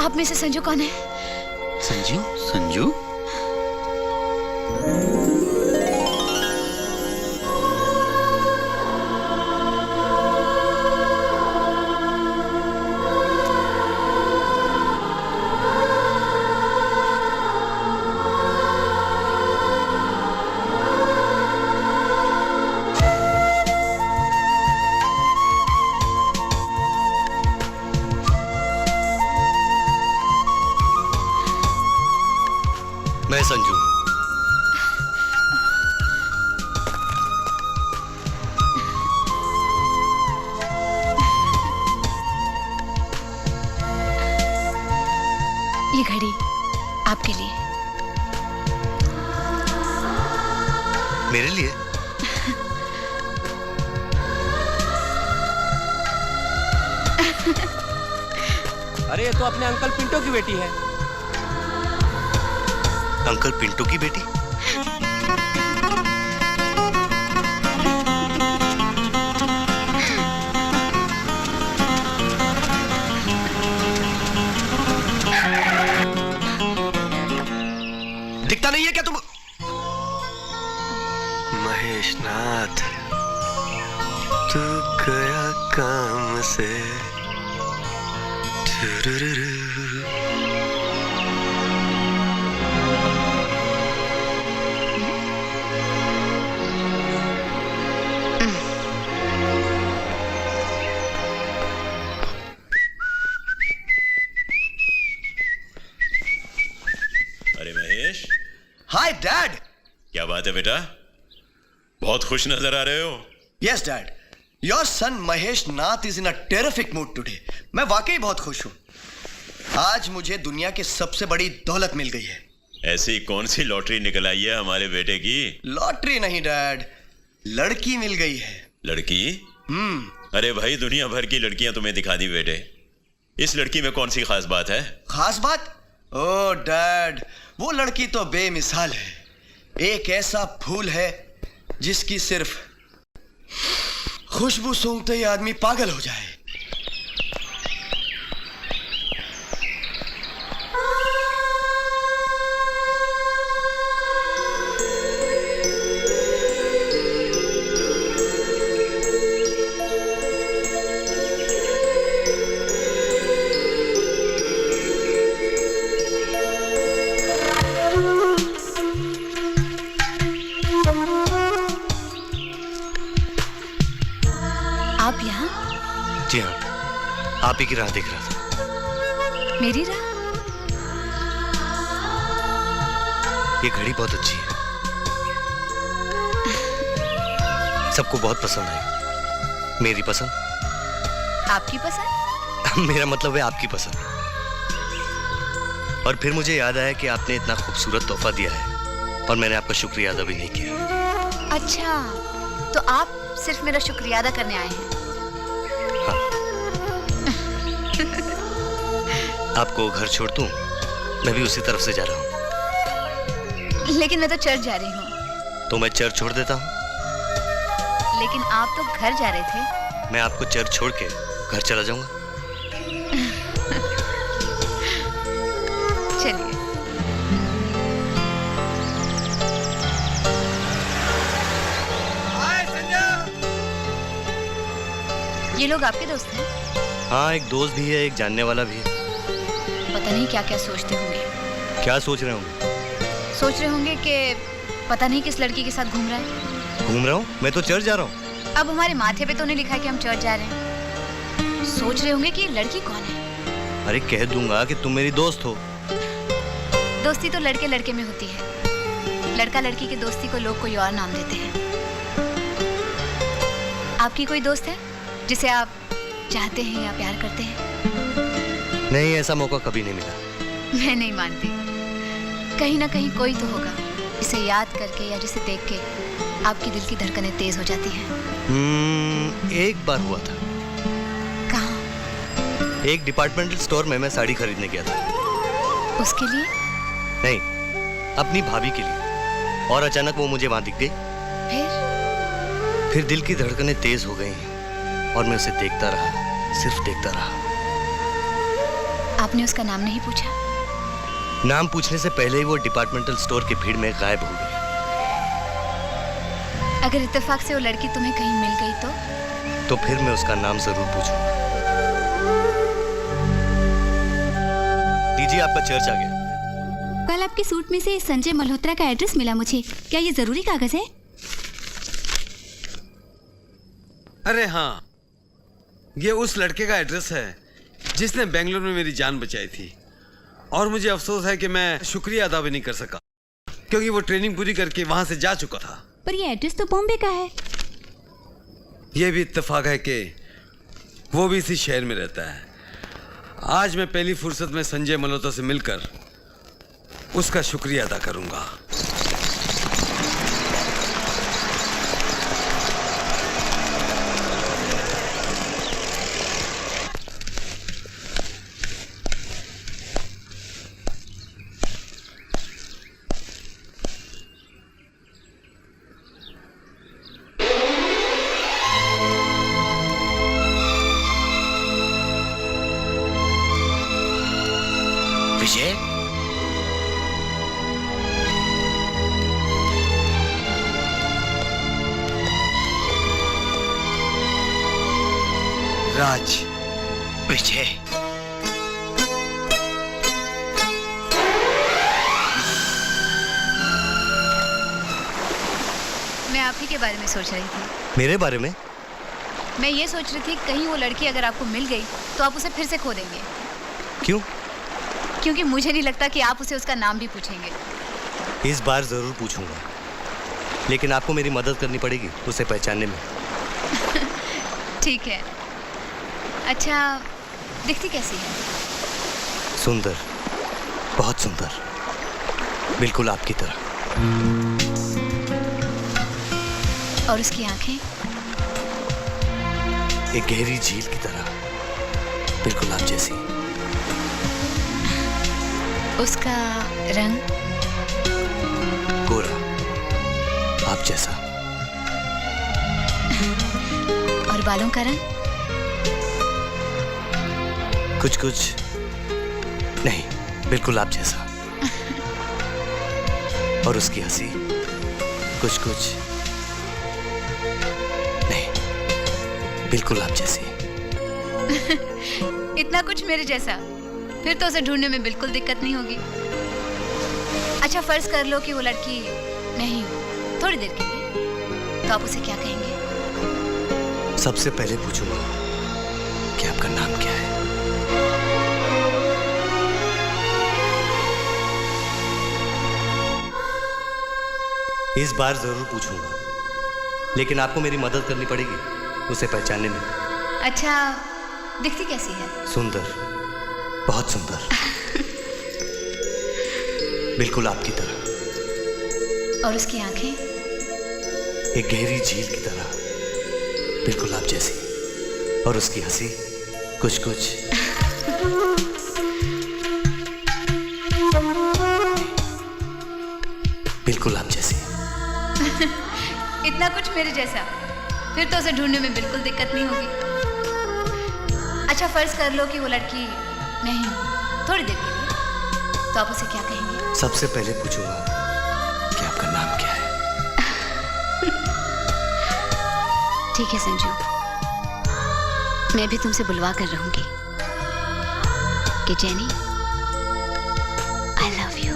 आप में से संजू कौन है? संजू? संजू? मैं संजू। ये घड़ी आपके लिए। मेरे लिए? अरे ये तो अपने अंकल पिंटो की बेटी है। अंकल पिंटू की बेटी? दिखता नहीं है क्या तुम? महेश नाथ, तू गया काम से। अरे महेश। Hi dad. क्या बात है बेटा, बहुत खुश नजर आ रहे हो। Yes dad, your son Mahesh Nath is in a terrific mood today. मैं वाकई बहुत खुश हूं। आज मुझे दुनिया की सबसे बड़ी दौलत मिल गई है। ऐसी कौन सी लॉटरी निकल आई है हमारे बेटे की? लॉटरी नहीं डैड, लड़की मिल गई है। लड़की? अरे भाई, दुनिया भर की लड़कियां तुम्हें दिखा दी बेटे, इस लड़की में कौन सी खास बात है? खास बात? ओ डैड, वो लड़की तो बेमिसाल है। एक ऐसा फूल है जिसकी सिर्फ खुशबू सूंघते ही आदमी पागल हो जाए। आप यहाँ? जी हाँ, आप ही की राह देख रहा था। मेरी राह? ये घड़ी बहुत अच्छी है, सबको बहुत पसंद आई। मेरी पसंद? आपकी पसंद? मेरा मतलब है आपकी पसंद। और फिर मुझे याद आया कि आपने इतना खूबसूरत तोहफा दिया है और मैंने आपका शुक्रिया अदा भी नहीं किया। अच्छा, तो आप सिर्फ मेरा शुक्रिया अदा करने आए हैं? हाँ। आपको घर छोड़ दूं? मैं भी उसी तरफ से जा रहा हूँ। लेकिन मैं तो चर्च जा रही हूँ। तो मैं चर्च छोड़ देता हूँ। लेकिन आप तो घर जा रहे थे। मैं आपको चर्च छोड़ के घर चला जाऊंगा। चलिए। ये लोग आपके दोस्त हैं? हाँ, एक दोस्त भी है, एक जानने वाला भी है। पता नहीं क्या क्या सोचते होंगे। क्या सोच रहे होंगे? सोच रहे होंगे कि पता नहीं किस लड़की के साथ घूम रहा है। घूम रहा हूँ? मैं तो चर्च जा रहा हूँ। अब हमारे माथे पे तो नहीं लिखा है कि हम चर्च जा रहे हैं। सोच रहे होंगे कि ये लड़की कौन है। अरे कह दूंगा कि तुम मेरी दोस्त हो। दोस्ती तो लड़के लड़के में होती है, लड़का लड़की की दोस्ती को लोग कोई और नाम देते हैं। आपकी कोई दोस्त है जिसे आप चाहते हैं या प्यार करते हैं? नहीं, ऐसा मौका कभी नहीं मिला। मैं नहीं मानती। कहीं ना कहीं कोई तो होगा जिसे याद करके या जिसे देख के आपकी दिल की धड़कनें तेज हो जाती हैं। एक बार हुआ था। कहाँ? एक डिपार्टमेंटल स्टोर में मैं साड़ी खरीदने गया था। उसके लिए? नहीं, अपनी भाभी के लिए। और अचानक वो मुझे वहां दिख गई। फिर दिल की धड़कनें तेज हो गई और मैं उसे देखता रहा, सिर्फ देखता रहा। आपने उसका नाम नहीं पूछा? नाम पूछने से पहले ही वो डिपार्टमेंटल स्टोर की भीड़ में गायब हो गई। अगर इत्तेफाक से वो लड़की तुम्हें कहीं मिल गई तो फिर मैं उसका नाम जरूर पूछूंगा। दीजिए, आपका चर्च आ गया। कल आपके सूट में से संजय मल्होत्रा का एड्रेस मिला मुझे। क्या ये जरूरी कागज है? अरे हाँ, ये उस लड़के का एड्रेस है जिसने बेंगलुरु में मेरी जान बचाई थी। और मुझे अफसोस है कि मैं शुक्रिया अदा भी नहीं कर सका, क्योंकि वो ट्रेनिंग पूरी करके वहां से जा चुका था। पर ये एड्रेस तो बॉम्बे का है। ये भी इत्तेफाक है कि वो भी इसी शहर में रहता है। आज मैं पहली फुर्सत में संजय मल्होत्रा से मिलकर उसका शुक्रिया अदा करूंगा। विजय, राज, विजय, मैं आप ही के बारे में सोच रही थी। मेरे बारे में? मैं ये सोच रही थी कहीं वो लड़की अगर आपको मिल गई तो आप उसे फिर से खो देंगे। क्यों? क्योंकि मुझे नहीं लगता कि आप उसे उसका नाम भी पूछेंगे। इस बार जरूर पूछूंगा, लेकिन आपको मेरी मदद करनी पड़ेगी उसे पहचानने में। ठीक है। अच्छा, दिखती कैसी है? सुंदर, बहुत सुंदर, बिल्कुल आपकी तरह। और उसकी आंखें? एक गहरी झील की तरह, बिल्कुल आप जैसी। उसका रंग? गोरा, आप जैसा। और बालों का रंग? कुछ कुछ नहीं, बिल्कुल आप जैसा। और उसकी हंसी कुछ कुछ नहीं, बिल्कुल आप जैसी। इतना कुछ मेरे जैसा? फिर तो उसे ढूंढने में बिल्कुल दिक्कत नहीं होगी। अच्छा, फर्ज कर लो कि वो लड़की नहीं हो, थोड़ी देर के लिए, तो आप उसे क्या कहेंगे? सबसे पहले पूछूंगा कि आपका नाम क्या है। इस बार जरूर पूछूंगा, लेकिन आपको मेरी मदद करनी पड़ेगी उसे पहचानने में। अच्छा, दिखती कैसी है? सुंदर, बहुत सुंदर, बिल्कुल आपकी तरह। और उसकी आंखें? एक गहरी झील की तरह, बिल्कुल आप जैसी। और उसकी हंसी कुछ कुछ बिल्कुल आप जैसी। इतना कुछ मेरे जैसा? फिर तो उसे ढूंढने में बिल्कुल दिक्कत नहीं होगी। अच्छा, फर्ज कर लो कि वो लड़की नहीं हो, थोड़ी देर के लिए, तो आप उसे क्या कहेंगे? सबसे पहले पूछूंगा कि आपका नाम क्या है। ठीक है संजू, मैं भी तुमसे बुलवा कर रहूंगी कि jenny, I love you.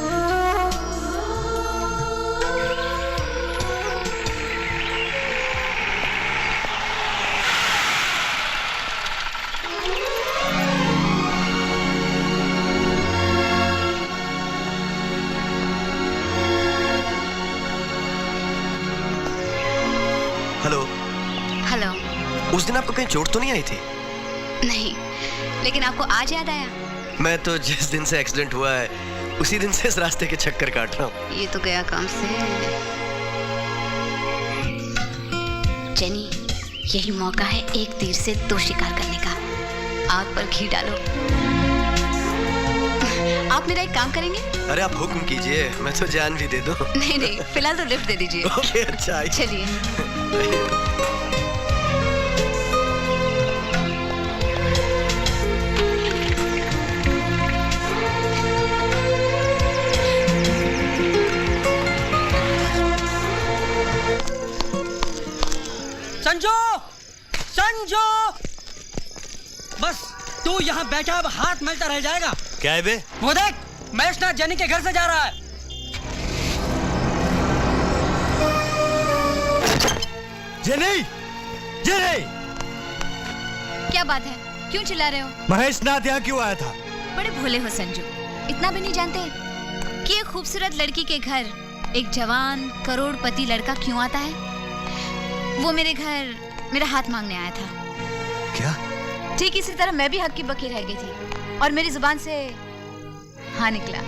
Hello. Hello. उस दिन आपको कहीं चोट तो नहीं आई थी? नहीं, लेकिन आपको आज याद आया? मैं तो जिस दिन से एक्सीडेंट हुआ है उसी दिन से इस रास्ते के चक्कर काट रहा हूँ। ये तो गया काम से। जेनी, यही मौका है एक तीर से दो शिकार करने का। आग पर घी डालो। आप मेरा एक काम करेंगे? अरे आप हुक्म कीजिए, मैं तो जान भी दे दूं। नहीं नहीं, फिलहाल तो लिफ्ट दे दीजिए। ओके, अच्छा आइए। चलिए। तू यहाँ बैठा अब हाथ मलता रह जाएगा। क्या है बे? वो देख, महेश नाथ जेनी के घर से जा रहा है। जेनी! जेनी! क्या बात है, क्यों चिल्ला रहे हो? महेश नाथ यहाँ क्यों आया था? बड़े भोले हो संजू, इतना भी नहीं जानते कि एक खूबसूरत लड़की के घर एक जवान करोड़पति लड़का क्यों आता है? वो मेरे घर मेरा हाथ मांगने आया था। क्या? ठीक इसी तरह मैं भी हक की बकी रह गई थी और मेरी जुबान से हाँ निकला।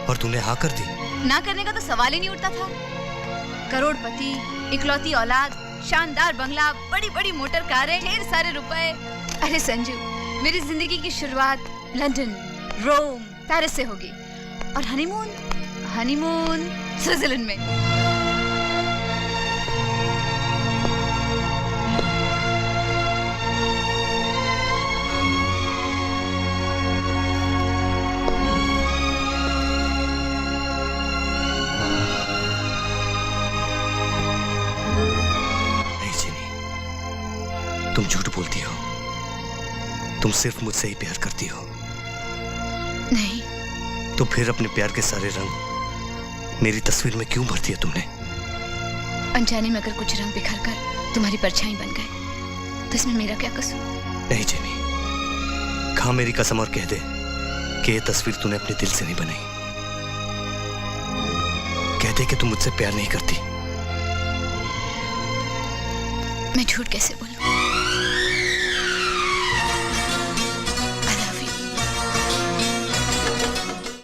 और तूने हाँ कर दी? ना करने का तो सवाल ही नहीं उठता था। करोड़पति, इकलौती औलाद, शानदार बंगला, बड़ी बड़ी मोटर कारें, ढेर सारे रुपए। अरे संजू, मेरी जिंदगी की शुरुआत लंदन, रोम, पेरिस से होगी और हनीमून स्विट्जरलैंड में। नहीं जेनी, तुम झूठ बोलती हो। तुम सिर्फ मुझसे ही प्यार करती हो। नहीं। तो फिर अपने प्यार के सारे रंग मेरी तस्वीर में क्यों भर दिया तुमने? अनजाने में अगर कुछ रंग बिखर कर तुम्हारी परछाई बन गए तो इसमें मेरा क्या कसूर? नहीं जेनी, खा मेरी कसम और कह दे कि ये तस्वीर तूने अपने दिल से नहीं बनाई। कह दे कि तुम मुझसे प्यार नहीं करती। मैं झूठ कैसे बोलूं?